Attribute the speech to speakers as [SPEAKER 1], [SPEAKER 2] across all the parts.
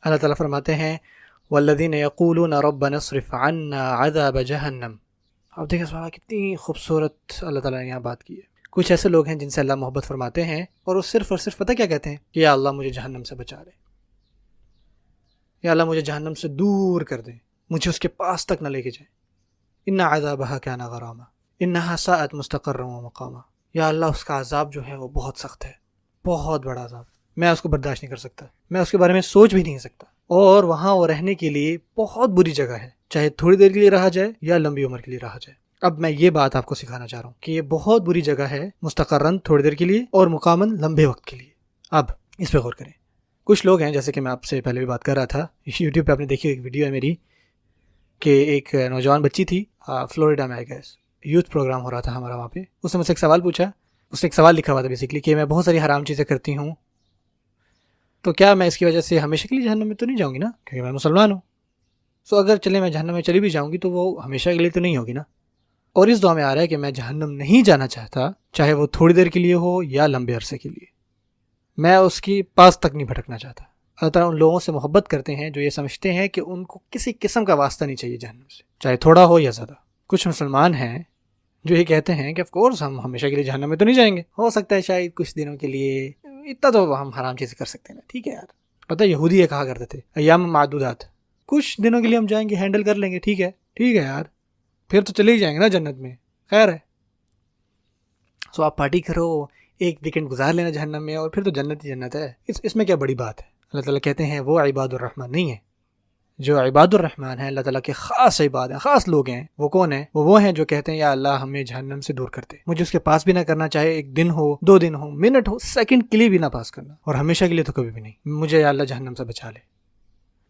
[SPEAKER 1] اللہ تعالیٰ فرماتے ہیں والذین یقولون ربنا اصرف عنا عذاب جہنم. اب دیکھیں سبحان اللہ کتنی خوبصورت اللہ تعالیٰ نے یہاں بات کی ہے. کچھ ایسے لوگ ہیں جن سے اللہ محبت فرماتے ہیں اور وہ صرف اور صرف پتہ کیا کہتے ہیں کہ یا اللہ مجھے جہنم سے بچا لے، یا اللہ مجھے جہنم سے دور کر دیں، مجھے اس کے پاس تک نہ لے کے جائیں. ان عذابها کان غراما انها ساءت مستقرا ومقاما. یا اللہ اس کا عذاب جو ہے وہ بہت سخت ہے، بہت بڑا عذاب، میں اس کو برداشت نہیں کر سکتا، میں اس کے بارے میں سوچ بھی نہیں سکتا. اور وہاں وہ رہنے کے لیے بہت بری جگہ ہے، چاہے تھوڑی دیر کے لیے رہا جائے یا لمبی عمر کے لیے رہا جائے. اب میں یہ بات آپ کو سکھانا چاہ رہا ہوں کہ یہ بہت بری جگہ ہے، مستقرن تھوڑی دیر کے لیے اور مقامن لمبے وقت کے لیے. اب اس پہ غور کریں. کچھ لوگ ہیں جیسے کہ میں آپ سے پہلے بھی بات کر رہا تھا، یوٹیوب پہ آپ نے دیکھی ایک ویڈیو ہے میری کہ ایک نوجوان بچی تھی فلوریڈا میں، آئی گیس یوتھ پروگرام ہو رہا تھا ہمارا وہاں پہ. اس نے مجھ سے ایک سوال پوچھا، اس نے ایک سوال لکھا ہوا تھا بیسیکلی کہ میں بہت ساری حرام چیزیں کرتی ہوں، تو کیا میں اس کی وجہ سے ہمیشہ کے لیے جہنم میں تو نہیں جاؤں گی نا، کیونکہ میں مسلمان ہوں. سو اگر چلے میں جہنم میں چلی بھی جاؤں گی تو وہ ہمیشہ کے لیے تو نہیں ہوگی نا. اور اس دعا میں آ رہا ہے کہ میں جہنم نہیں جانا چاہتا، چاہے وہ تھوڑی دیر کے لیے ہو یا لمبے عرصے کے لیے، میں اس کی پاس تک نہیں بھٹکنا چاہتا. اللہ تعالیٰ ان لوگوں سے محبت کرتے ہیں جو یہ سمجھتے ہیں کہ ان کو کسی قسم کا واسطہ نہیں چاہیے جہنم سے، چاہے تھوڑا ہو یا زیادہ. کچھ مسلمان ہیں جو یہ کہتے ہیں کہ آف کورس ہم ہمیشہ کے لیے جہنم میں تو نہیں جائیں گے، ہو سکتا ہے شاید کچھ دنوں کے لیے، اتنا تو ہم حرام چیزیں کر سکتے ہیں نا، ٹھیک ہے یار. پتہ یہودی یہ کہا کرتے تھے ایام معدودات، کچھ دنوں کے لیے ہم جائیں گے، ہینڈل کر لیں گے، ٹھیک ہے یار، پھر تو چلے ہی جائیں گے نا جنت میں، خیر ہے. سو آپ پارٹی کرو، ایک ویکینڈ گزار لینا جہنم میں، اور پھر تو جنت ہی جنت ہے، اس میں کیا بڑی بات ہے. اللہ تعالیٰ کہتے ہیں وہ عباد الرحمن نہیں ہے. جو عباد الرحمن ہیں اللہ تعالیٰ کے خاص عباد ہیں، خاص لوگ ہیں. وہ کون ہیں؟ وہ ہیں جو کہتے ہیں یا اللہ ہمیں جہنم سے دور کرتے، مجھے اس کے پاس بھی نہ کرنا، چاہے ایک دن ہو، 2 دن ہو، منٹ ہو، سیکنڈ کے لیے بھی نہ پاس کرنا، اور ہمیشہ کے لیے تو کبھی بھی نہیں. مجھے یا اللہ جہنم سے بچا لے.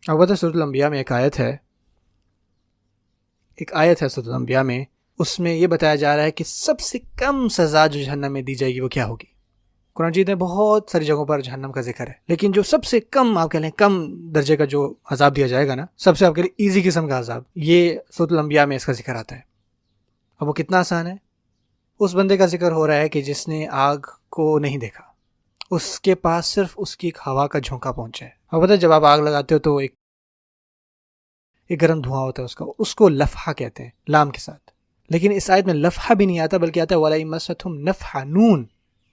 [SPEAKER 1] اب بتا سورۃ الانبیاء میں ایک آیت ہے سورۃ الانبیاء میں، اس میں یہ بتایا جا رہا ہے کہ سب سے کم سزا جو جہنم میں دی جائے گی وہ کیا ہوگی. قرآن مجید میں بہت ساری جگہوں پر جہنم کا ذکر ہے، لیکن جو سب سے کم آپ کہہ لیں کم درجے کا جو عذاب دیا جائے گا نا، سب سے آپ کہہ لیں ایزی قسم کا عذاب، یہ سورۃ الانبیاء میں اس کا ذکر آتا ہے. اب وہ کتنا آسان ہے. اس بندے کا ذکر ہو رہا ہے کہ جس نے آگ کو نہیں دیکھا، اس کے پاس صرف اس کی ایک ہوا کا جھونکا پہنچا ہے. اور پتہ ہے جب آپ آگ لگاتے ہو تو ایک گرم دھواں ہوتا ہے، اس کو لفحہ کہتے ہیں لام کے ساتھ. لیکن اس آیت میں لفحہ بھی نہیں آتا، بلکہ آتا ہے وَلَئِن مَسَّتْهُمْ نَفْحَةٌ نون،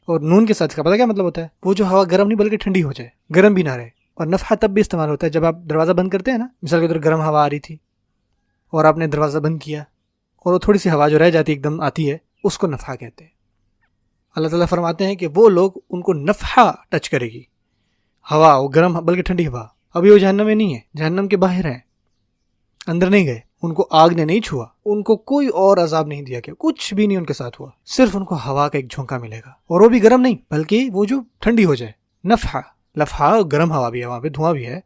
[SPEAKER 1] اور نون کے ساتھ کا پتہ کیا مطلب ہوتا ہے؟ وہ جو ہوا گرم نہیں بلکہ ٹھنڈی ہو جائے، گرم بھی نہ رہے. اور نفحہ تب بھی استعمال ہوتا ہے جب آپ دروازہ بند کرتے ہیں نا، مثال کے طور گرم ہوا آ رہی تھی اور آپ نے دروازہ بند کیا اور وہ تھوڑی سی ہوا جو رہ جاتی ہے ایک دم آتی ہے، اس کو نفحہ کہتے ہیں. اللہ تعالیٰ فرماتے ہیں کہ وہ لوگ ان کو نفحہ ٹچ کرے گی، ہوا وہ گرم بلکہ ٹھنڈی ہوا. ابھی وہ جہنم میں نہیں ہے، جہنم کے باہر ہیں، اندر نہیں گئے، ان کو آگ نے نہیں چھوا، ان کو کوئی اور عذاب نہیں دیا گیا، کچھ بھی نہیں ان کے ساتھ ہوا، صرف ان کو ہوا کا ایک جھونکا ملے گا، اور وہ بھی گرم نہیں بلکہ وہ جو ٹھنڈی ہو جائے. نفحہ، لفحہ گرم ہوا بھی ہے، وہاں پہ دھواں بھی ہے،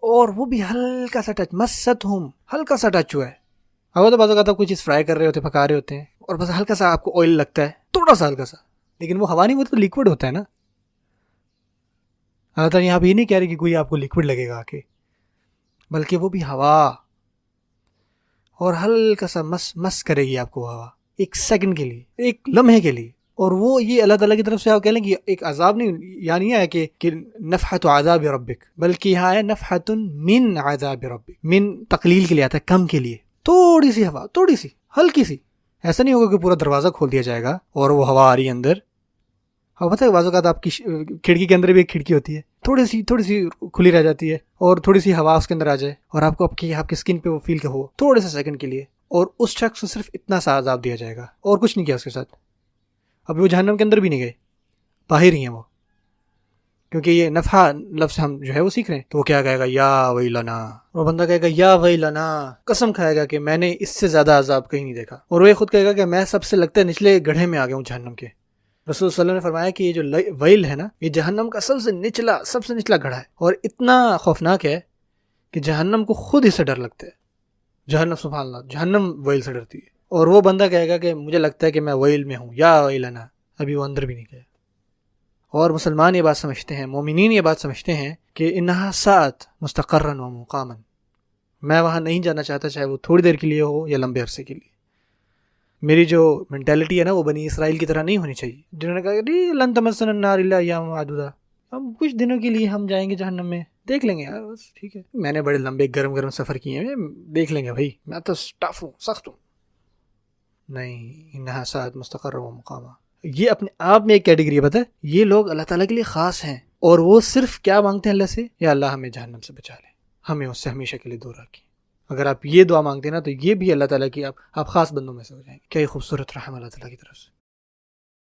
[SPEAKER 1] اور وہ بھی ہلکا سا ٹچ، مستہم، ہلکا سا ٹچ ہوا ہے. اب تو بعض اوقات آپ کوئی چیز فرائی کر رہے ہوتے ہیں، پکا رہے ہوتے ہیں، اور بس ہلکا سا آپ کو آئل لگتا ہے، تھوڑا سا ہلکا سا، لیکن وہ ہوا نہیں، وہ تو لیکوڈ ہوتا ہے نا. اللہ تعالیٰ یہاں بھی نہیں کہہ رہے کہ کوئی آپ کو لیکوڈ لگے گا آ کے، بلکہ وہ بھی ہوا، اور ہلکا سا مس کرے گی آپ کو ہوا، ایک سیکنڈ کے لیے، ایک لمحے کے لیے. اور وہ یہ اللہ تعالیٰ کی طرف سے آپ کہہ لیں کہ ایک عذاب نہیں، یعنی یہ ہے کہ نفحۃ عذاب ربک، بلکہ یہاں ہے نفحۃ من عذاب ربک. من تقلیل کے لیے آتا ہے، کم کے لیے، تھوڑی سی ہوا، تھوڑی سی ہلکی سی. ایسا نہیں ہوگا کہ پورا دروازہ کھول دیا جائے گا اور وہ ہوا آ رہی ہے اندر. اور پتہ ہے بعض اوقات آپ کی کھڑکی کے اندر بھی ایک کھڑکی ہوتی ہے، تھوڑی سی کھلی رہ جاتی ہے، اور تھوڑی سی ہوا اس کے اندر آ جائے اور آپ کو آپ کی اسکن پہ وہ فیل کہ ہو تھوڑے سے سیکنڈ کے لیے، اور اس شخص کو صرف اتنا سا عذاب دیا جائے گا اور کچھ نہیں کیا اس کے ساتھ. اب وہ جہنم کے اندر بھی نہیں گئے، باہر ہی ہیں وہ. کیونکہ یہ نفحہ لفظ ہم جو ہے وہ سیکھ رہے ہیں، تو وہ کیا کہے گا؟ یا ویلنا. وہ بندہ کہے گا یا ویلنا، قسم کھائے گا کہ میں نے اس سے زیادہ عذاب کہیں نہیں دیکھا. اور وہ یہ خود کہے گا کہ میں سب سے لگتا ہے نچلے گڑھے میں آ گیا ہوں جہنم کے. رسول صلی اللہ علیہ وسلم نے فرمایا کہ یہ جو ویل ہے نا، یہ جہنم کا سب سے نچلا گڑھا ہے، اور اتنا خوفناک ہے کہ جہنم کو خود ہی سے ڈر لگتا ہے. جہنم، سبحان اللہ، جہنم ویل سے ڈرتی ہے. اور وہ بندہ کہے گا کہ مجھے لگتا ہے کہ میں ویل میں ہوں، یا ویلنا. ابھی وہ اندر بھی نہیں گیا. اور مسلمان یہ بات سمجھتے ہیں، مومنین یہ بات سمجھتے ہیں کہ انہا ساعت مستقرا و مقاما، میں وہاں نہیں جانا چاہتا، چاہے وہ تھوڑی دیر کے لیے ہو یا لمبے عرصے کے لیے. میری جو مینٹیلٹی ہے نا وہ بنی اسرائیل کی طرح نہیں ہونی چاہیے، جنہوں نے کہا کہ لن تمسنا النار الا ایاما معدودہ، ہم کچھ دنوں کے لیے ہم جائیں گے جہنم میں، دیکھ لیں گے یار بس ٹھیک ہے، میں نے بڑے لمبے گرم گرم سفر کیے ہیں، دیکھ لیں گے بھائی، میں تو ٹف ہوں، سخت ہوں. نہیں، انہا ساعت مستقر و مقامہ، یہ اپنے آپ میں ایک کیٹیگری ہے. پتہ ہے یہ لوگ اللہ تعالیٰ کے لیے خاص ہیں، اور وہ صرف کیا مانگتے ہیں اللہ سے، یا اللہ ہمیں جہنم سے بچا لے، ہمیں اس سے ہمیشہ کے لیے دور رکھیں. اگر آپ یہ دعا مانگتے ہیں نا تو یہ بھی اللہ تعالیٰ کی آپ خاص بندوں میں سے ہو جائیں گے. کیا یہ خوبصورت رحم اللہ تعالیٰ کی طرف سے.